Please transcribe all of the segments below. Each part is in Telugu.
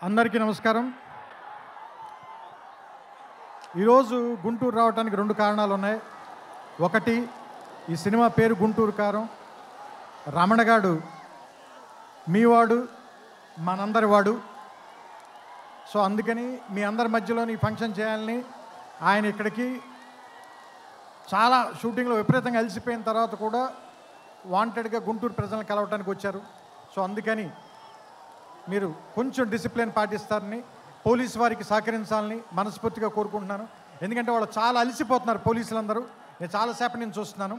అందరికీ నమస్కారం. ఈరోజు గుంటూరు రావడానికి రెండు కారణాలు ఉన్నాయి. ఒకటి, ఈ సినిమా పేరు గుంటూరు కారం. రమణగాడు మీవాడు, మనందరి వాడు. సో అందుకని మీ అందరి మధ్యలోని ఫంక్షన్ చేయాలని ఆయన ఇక్కడికి చాలా షూటింగ్లో విపరీతంగా అలసిపోయిన తర్వాత కూడా వాంటెడ్గా గుంటూరు ప్రజలను కలవటానికి వచ్చారు. సో అందుకని మీరు కొంచెం డిసిప్లిన్ పాటిస్తారని, పోలీసు వారికి సహకరించాలని మనస్ఫూర్తిగా కోరుకుంటున్నాను. ఎందుకంటే వాళ్ళు చాలా అలసిపోతున్నారు పోలీసులందరూ. నేను చాలాసేపటి నుంచి చూస్తున్నాను.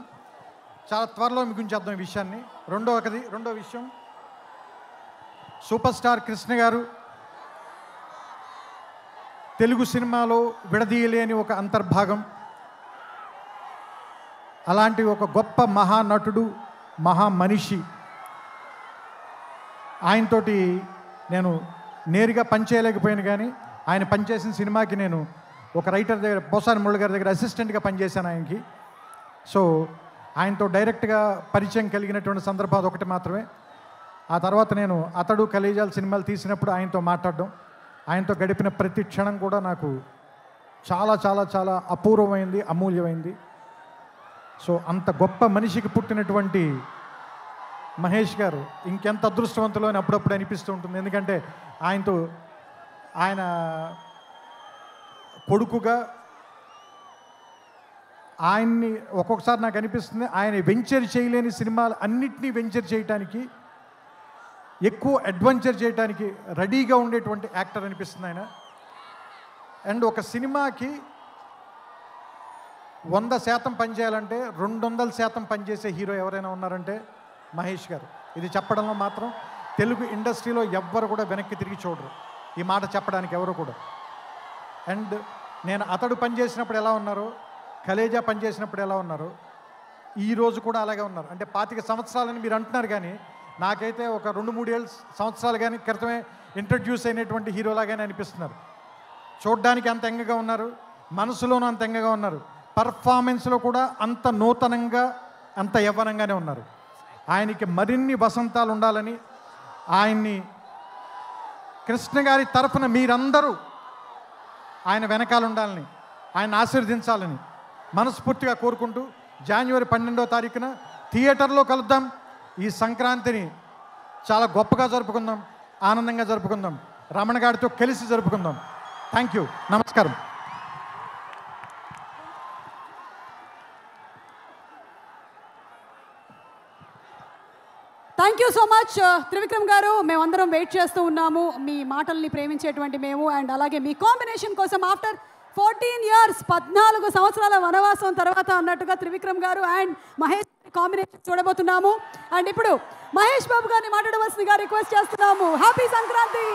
చాలా త్వరలో ముగించేద్దాం ఈ విషయాన్ని. రెండో విషయం, సూపర్ స్టార్ కృష్ణ గారు తెలుగు సినిమాలో విడదీయలేని ఒక అంతర్భాగం. అలాంటి ఒక గొప్ప మహానటుడు, మహామనిషి. ఆయనతోటి నేను నేరుగా పనిచేయలేకపోయాను, కానీ ఆయన పనిచేసిన సినిమాకి నేను ఒక రైటర్ దగ్గర, పోసాని మురళి గారి దగ్గర అసిస్టెంట్గా పనిచేశాను ఆయనకి. సో ఆయనతో డైరెక్ట్గా పరిచయం కలిగినటువంటి సందర్భం ఒకటి మాత్రమే. ఆ తర్వాత నేను అతడు కలేజాల సినిమాలు తీసినప్పుడు ఆయనతో మాట్లాడడం, ఆయనతో గడిపిన ప్రతి క్షణం కూడా నాకు చాలా చాలా చాలా అపూర్వమైంది, అమూల్యమైంది. సో అంత గొప్ప మనిషికి పుట్టినటువంటి మహేష్ గారు ఇంకెంత అదృష్టవంతులు అని అప్పుడప్పుడు అనిపిస్తూ ఉంటుంది. ఎందుకంటే ఆయన కొడుకుగా ఆయన్ని ఒక్కొక్కసారి నాకు అనిపిస్తుంది, ఆయన వెంచర్ చేయలేని సినిమాలు అన్నిటినీ వెంచర్ చేయటానికి, ఎక్కువ అడ్వెంచర్ చేయడానికి రెడీగా ఉండేటువంటి యాక్టర్ అనిపిస్తుంది ఆయన. అండ్ ఒక సినిమాకి 100% పనిచేయాలంటే 200% పనిచేసే హీరో ఎవరైనా ఉన్నారంటే మహేష్ గారు. ఇది చెప్పడంలో మాత్రం తెలుగు ఇండస్ట్రీలో ఎవ్వరు కూడా వెనక్కి తిరిగి చూడరు, ఈ మాట చెప్పడానికి ఎవరు కూడా. అండ్ నేను అతడు పనిచేసినప్పుడు ఎలా ఉన్నారో, కలేజా పనిచేసినప్పుడు ఎలా ఉన్నారో, ఈరోజు కూడా అలాగే ఉన్నారు. అంటే 25 సంవత్సరాలని మీరు అంటున్నారు, కానీ నాకైతే ఒక 2-3 సంవత్సరాలు కానీ క్రితమే ఇంట్రడ్యూస్ అయినటువంటి హీరోలాగానే అనిపిస్తున్నారు. చూడ్డానికి అంత ఎంగగా ఉన్నారు, మనసులోనూ అంత ఎంగగా ఉన్నారు, పర్ఫార్మెన్స్లో కూడా అంత నూతనంగా, అంత యవ్వనంగానే ఉన్నారు. ఆయనకి మరిన్ని వసంతాలు ఉండాలని, ఆయన్ని కృష్ణ గారి తరఫున మీరందరూ ఆయన వెనకాల ఉండాలని, ఆయన ఆశీర్వదించాలని మనస్ఫూర్తిగా కోరుకుంటూ, జనవరి 12వ తారీఖున థియేటర్లో కలుద్దాం. ఈ సంక్రాంతిని చాలా గొప్పగా జరుపుకుందాం, ఆనందంగా జరుపుకుందాం, రమణ గారితో కలిసి జరుపుకుందాం. థ్యాంక్ యూ, నమస్కారం. Thank you so much Trivikram గారు. మేమందరం వెయిట్ చేస్తూ ఉన్నాము మీ మాటల్ని ప్రేమించేటువంటి మేము. అండ్ అలాగే మీ కాంబినేషన్ కోసం ఆఫ్టర్ 14 years 14 సంవత్సరాల వనవాసం తర్వాత అన్నట్టుగా త్రివిక్రమ్ గారు అండ్ మహేష్ కాంబినేషన్ చూడబోతున్నాము. అండ్ ఇప్పుడు మహేష్ బాబు గారిని మాట్లాడవలసిందిగా రిక్వెస్ట్ చేస్తున్నాము. హ్యాపీ సంక్రాంతి.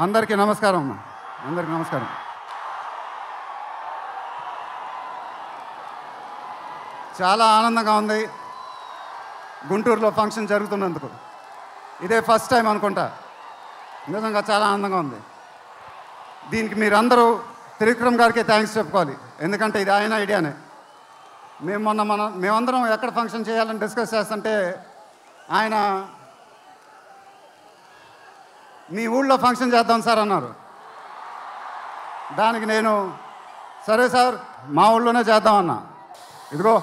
అందరికీ నమస్కారం. అందరికీ నమస్కారం. చాలా ఆనందంగా ఉంది గుంటూరులో ఫంక్షన్ జరుగుతున్నందుకు. ఇదే ఫస్ట్ టైం అనుకుంటా. నిజంగా చాలా ఆనందంగా ఉంది. దీనికి మీరందరూ త్రివిక్రమ్ గారికి థ్యాంక్స్ చెప్పుకోవాలి, ఎందుకంటే ఇది ఆయన ఐడియానే. మేమందరం ఎక్కడ ఫంక్షన్ చేయాలని డిస్కస్ చేస్తుంటే ఆయన మీ ఊళ్ళో ఫంక్షన్ చేద్దాం సార్ అన్నారు. దానికి నేను సరే సార్ మా ఊళ్ళోనే చేద్దాం అన్నా. ఇదిగో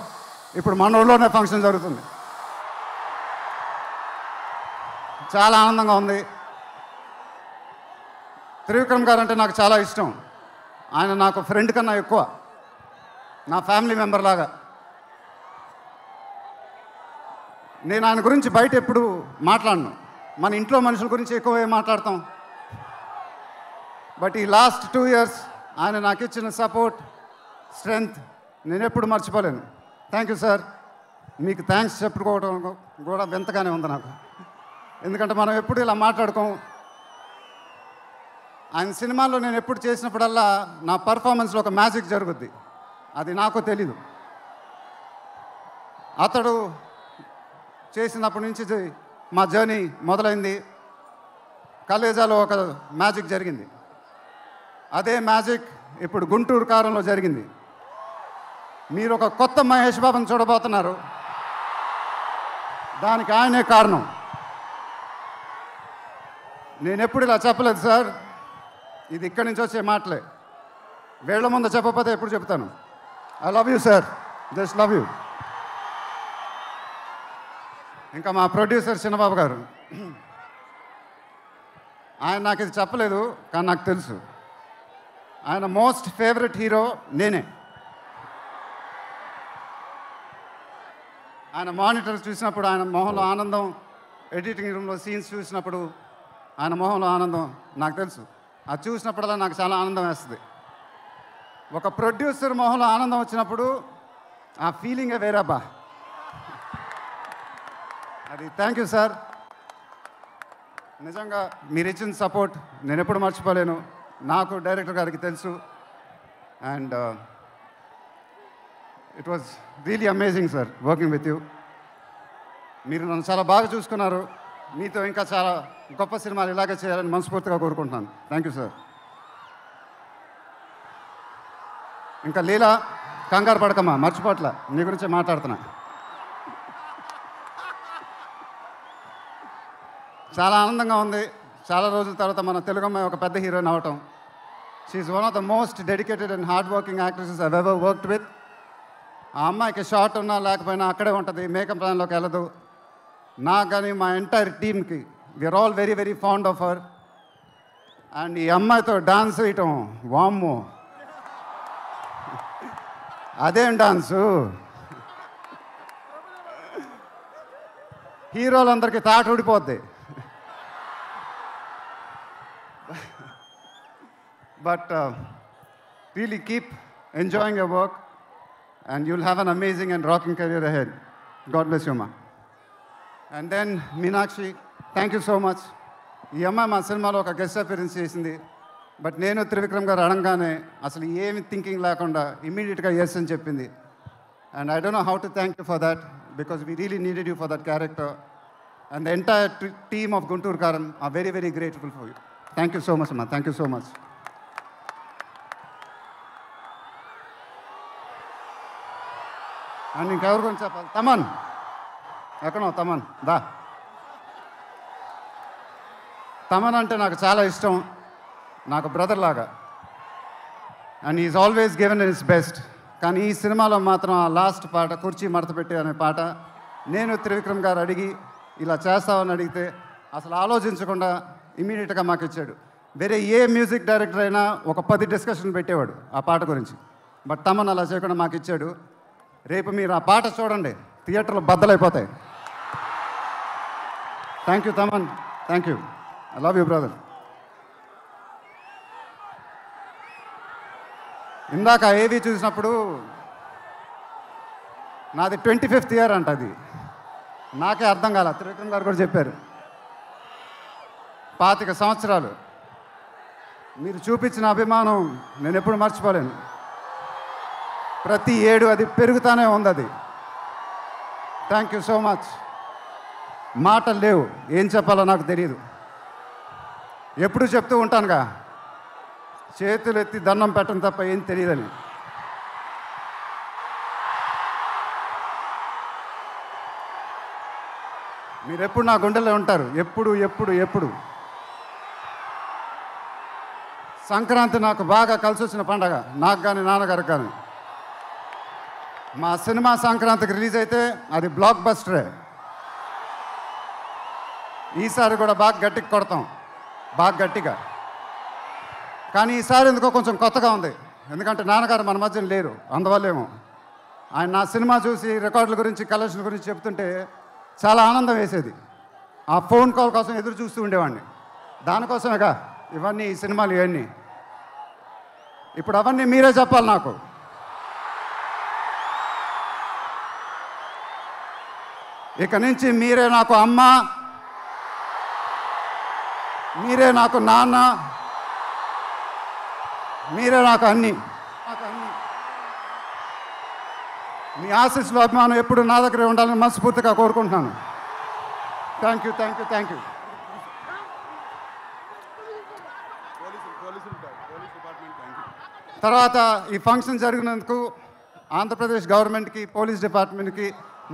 ఇప్పుడు మన ఊళ్ళోనే ఫంక్షన్ జరుగుతుంది. చాలా ఆనందంగా ఉంది. త్రివిక్రమ్ గారు అంటే నాకు చాలా ఇష్టం. ఆయన నాకు ఫ్రెండ్ కన్నా ఎక్కువ, నా ఫ్యామిలీ మెంబర్ లాగా. నేను ఆయన గురించి బయట ఎప్పుడు మాట్లాడను, మన ఇంట్లో మనుషుల గురించి ఎక్కువ మాట్లాడతాం. బట్ ఈ లాస్ట్ 2 years ఆయన నాకు ఇచ్చిన సపోర్ట్, స్ట్రెంగ్త్ నేను ఎప్పుడు మర్చిపోలేను. Thank you sir. మీకు థ్యాంక్స్ చెప్పుకోవడం కూడా వింతగానే ఉంది నాకు, ఎందుకంటే మనం ఎప్పుడు ఇలా మాట్లాడుకోం. ఆయన సినిమాల్లో నేను ఎప్పుడు చేసినప్పుడల్లా నా పర్ఫార్మెన్స్లో ఒక మ్యాజిక్ జరుగుద్ది, అది నాకు తెలీదు. అతడు చేసినప్పటి నుంచి మా జర్నీ మొదలైంది. కలేజాలో ఒక మ్యాజిక్ జరిగింది, అదే మ్యాజిక్ ఇప్పుడు గుంటూరు కారంలో జరిగింది. మీరు ఒక కొత్త మహేష్ బాబుని చూడబోతున్నారు. దానికి ఆయనే కారణం. నేను ఎప్పుడు ఇలా చెప్పలేదు సార్, ఇది ఇక్కడి నుంచి వచ్చే మాటలే. వేళ్ల ముందు చెప్పకపోతే ఎప్పుడు చెప్తాను. I love you sir, just love you. ఇంకా మా ప్రొడ్యూసర్ చిన్నబాబు గారు, ఆయన నాకు ఇది చెప్పలేదు కానీ నాకు తెలుసు. ఆయన మోస్ట్ ఫేవరెట్ హీరో నేనే. ఆయన మానిటర్ చూసినప్పుడు ఆయన మొహంలో ఆనందం, ఎడిటింగ్ రూమ్లో సీన్స్ చూసినప్పుడు ఆయన మొహంలో ఆనందం నాకు తెలుసు. అది చూసినప్పుడల్లా నాకు చాలా ఆనందం వేస్తుంది. ఒక ప్రొడ్యూసర్ మొహంలో ఆనందం వచ్చినప్పుడు ఆ ఫీలింగే వేరేబ్బా. అది థ్యాంక్ యూ సార్. నిజంగా మీరు ఇచ్చిన సపోర్ట్ నేను ఎప్పుడు మర్చిపోలేను. నాకు డైరెక్టర్ గారికి తెలుసు. And it was really amazing sir working with you. మీరు నన్ను చాలా బాగా చూసుకున్నారు. మీతో ఇంకా చాలా గొప్ప సినిమాలు ఇలాగే చేయాలని మనస్ఫూర్తిగా కోరుకుంటున్నాను. Thank you sir. ఇంకా లీలా, కంగారు పడకమ్మా, మర్చిపోట్ల, నీ గురించే మాట్లాడుతున్నా. చాలా ఆనందంగా ఉంది. చాలా రోజుల తర్వాత మన తెలుగు అమ్మాయి ఒక పెద్ద హీరోయిన్ అవటం. She's one of the most dedicated and hard working actresses I ever worked with. ఆ అమ్మాయికి షార్ట్ ఉన్నా లేకపోయినా అక్కడే ఉంటుంది, మేకప్ ప్లాన్లోకి వెళ్ళదు. నాకు కానీ మా ఎంటైర్ టీమ్కి we are all very very fond of her. And ఈ అమ్మాయితో డాన్స్ వేయటం, వామ్మో అదేం డాన్సు. హీరోలందరికీ తాట ఊడిపోద్ది. But really keep enjoying your work and you'll have an amazing and rocking career ahead. God bless you, ma. And then Meenakshi, thank you so much. ఈ అమ్మాయి మా సినిమాలో ఒక గెస్ట్ అపియరెన్స్ చేసింది. బట్ నేను త్రివిక్రమ్ గారు అడగగానే అసలు ఏమి థింకింగ్ లేకుండా ఇమ్మీడియట్గా ఎస్ అని చెప్పింది. And I don't know how to thank you for that because we really needed you for that character. And the entire team of Guntur Kaaram are very very grateful for you. Thank you so much అమ్మా, thank you so much. And ఇంకెవరి గురించి చెప్పాలి? తమన్ ఎక్కడో, తమన్ దా. తమన్ అంటే నాకు చాలా ఇష్టం, నాకు బ్రదర్ లాగా. And is always given his best. కానీ ఈ సినిమాలో మాత్రం ఆ లాస్ట్ పాట, కుర్చీ మడతపెట్టి అనే పాట, నేను త్రివిక్రమ్ గారు అడిగి ఇలా చేస్తామని అడిగితే అసలు ఆలోచించకుండా ఇమీడియట్గా మాకు ఇచ్చాడు. వేరే ఏ మ్యూజిక్ డైరెక్టర్ అయినా ఒక 10 డిస్కషన్ పెట్టేవాడు ఆ పాట గురించి. బట్ తమన్ అలా చేయకుండా మాకు ఇచ్చాడు. రేపు మీరు ఆ పాట చూడండి, థియేటర్లో బద్దలైపోతాయి. Thank you Thaman, thank you. I love you brother. ఇందాక ఏవి చూసినప్పుడు నాది 25th ఇయర్ అంట. అది నాకే అర్థం కాల. త్రివిక్రమ్ గారు కూడా చెప్పారు 25 సంవత్సరాలు. మీరు చూపించిన అభిమానం నేను ఎప్పుడు మర్చిపోలేను. ప్రతి ఏడు అది పెరుగుతూనే ఉంది. అది థ్యాంక్ యూ సో మచ్. మాటలు లేవు, ఏం చెప్పాలో నాకు తెలియదు. ఎప్పుడు చెప్తూ ఉంటానుగా, చేతులు ఎత్తి దండం పెట్టడం తప్ప ఏం తెలియదని. మీరు ఎప్పుడు నా గుండెల్లో ఉంటారు, ఎప్పుడు ఎప్పుడు ఎప్పుడు. సంక్రాంతి నాకు బాగా కలిసి వచ్చిన పండగ, నాకు కానీ నాన్నగారికి కానీ. మా సినిమా సంక్రాంతికి రిలీజ్ అయితే అది బ్లాక్ బస్టరే. ఈసారి కూడా బాగా గట్టిగా కొడతాం, బాగా గట్టిగా. కానీ ఈసారి ఎందుకో కొంచెం కొత్తగా ఉంది, ఎందుకంటే నాన్నగారు మన మధ్యన లేరు, అందువల్లేమో. ఆయన నా సినిమా చూసి రికార్డుల గురించి, కలెక్షన్ గురించి చెప్తుంటే చాలా ఆనందం వేసేది. ఆ ఫోన్ కాల్ కోసం ఎదురు చూస్తూ ఉండేవాడిని. దానికోసమేగా ఇవన్నీ, ఈ సినిమాలు ఇవన్నీ. ఇప్పుడు అవన్నీ మీరే చెప్పాలి నాకు. ఇక నుంచి మీరే నాకు అమ్మ, మీరే నాకు నాన్న, మీరే నాకు అన్ని. మీ ఆశీస్సులు, అభిమానం ఎప్పుడు నా దగ్గరే ఉండాలని మనస్ఫూర్తిగా కోరుకుంటున్నాను. Thank you, thank you, thank you. తర్వాత ఈ ఫంక్షన్ జరిగినందుకు ఆంధ్రప్రదేశ్ గవర్నమెంట్కి, పోలీస్ డిపార్ట్మెంట్కి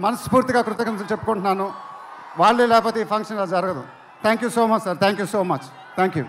మనస్ఫూర్తిగా కృతజ్ఞతలు చెప్పుకుంటున్నాను. వాళ్ళే లేకపోతే ఈ ఫంక్షన్ జరగదు. Thank you so much sir, thank you so much, thank you.